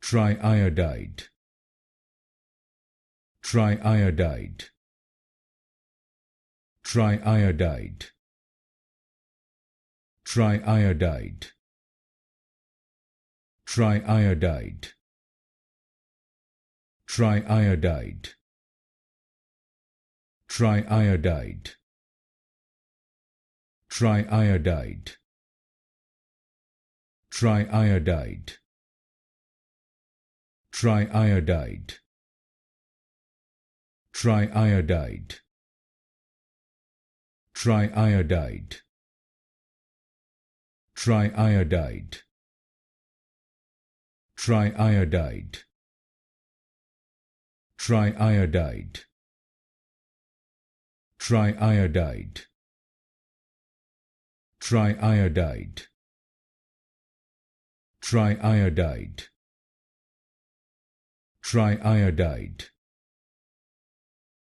Triiodide, triiodide, triiodide, triiodide, triiodide, triiodide, triiodide, triiodide, triiodide, triiodide, triiodide, triiodide, triiodide, triiodide, triiodide, triiodide, triiodide, triiodide, triiodide,